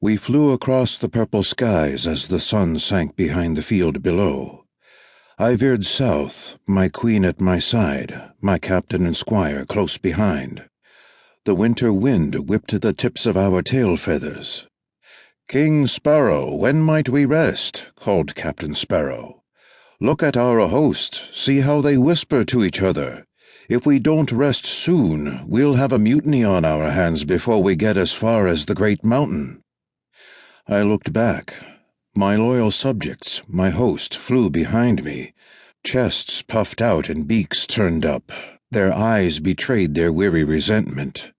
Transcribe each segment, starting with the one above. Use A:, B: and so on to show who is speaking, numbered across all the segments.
A: We flew across the purple skies as the sun sank behind the field below. I veered south, my queen at my side, my captain and squire close behind. The winter wind whipped the tips of our tail feathers. "King Sparrow, when might we rest?" called Captain Sparrow. "Look at our host, see how they whisper to each other. If we don't rest soon, we'll have a mutiny on our hands before we get as far as the great mountain." I looked back. My loyal subjects, my host, flew behind me, chests puffed out and beaks turned up. Their eyes betrayed their weary resentment.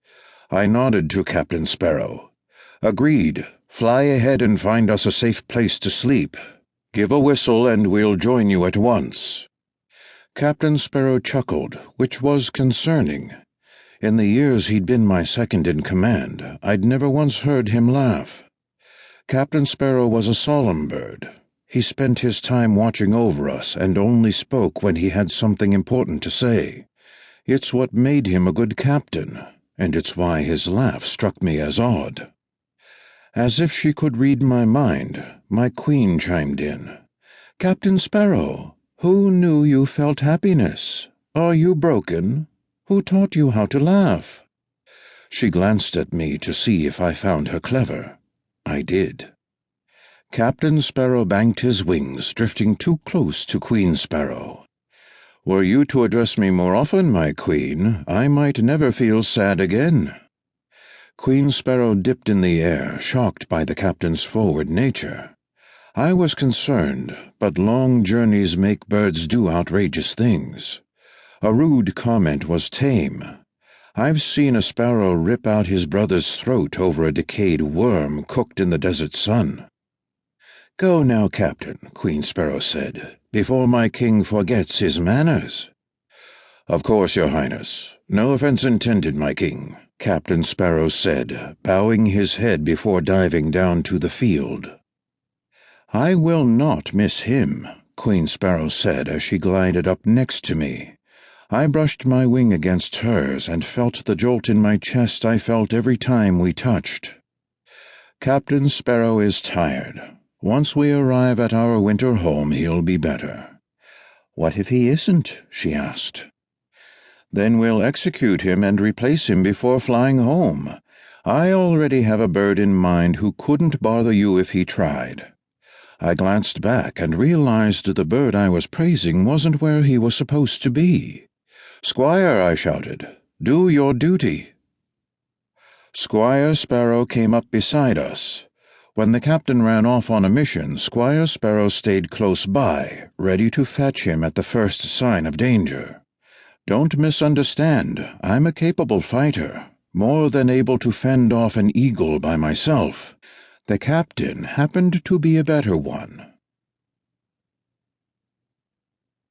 A: I nodded to Captain Sparrow. "Agreed. Fly ahead and find us a safe place to sleep. Give a whistle and we'll join you at once." Captain Sparrow chuckled, which was concerning. In the years he'd been my second in command, I'd never once heard him laugh. Captain Sparrow was a solemn bird. He spent his time watching over us and only spoke when he had something important to say. It's what made him a good captain, and it's why his laugh struck me as odd. As if she could read my mind, my queen chimed in. "Captain Sparrow, who knew you felt happiness? Are you broken? Who taught you how to laugh?" She glanced at me to see if I found her clever. I did. Captain Sparrow banked his wings, drifting too close to Queen Sparrow. "Were you to address me more often, my queen, I might never feel sad again." Queen Sparrow dipped in the air, shocked by the captain's forward nature. I was concerned, but long journeys make birds do outrageous things. A rude comment was tame. I've seen a sparrow rip out his brother's throat over a decayed worm cooked in the desert sun. "Go now, Captain," Queen Sparrow said, "before my king forgets his manners." "Of course, Your Highness. No offense intended, my king," Captain Sparrow said, bowing his head before diving down to the field. "I will not miss him," Queen Sparrow said as she glided up next to me. I brushed my wing against hers and felt the jolt in my chest I felt every time we touched. "Captain Sparrow is tired. Once we arrive at our winter home, he'll be better." "What if he isn't?" she asked. "Then we'll execute him and replace him before flying home. I already have a bird in mind who couldn't bother you if he tried." I glanced back and realized the bird I was praising wasn't where he was supposed to be. "Squire," I shouted, "do your duty." Squire Sparrow came up beside us. When the captain ran off on a mission, Squire Sparrow stayed close by, ready to fetch him at the first sign of danger. Don't misunderstand, I'm a capable fighter, more than able to fend off an eagle by myself. The captain happened to be a better one.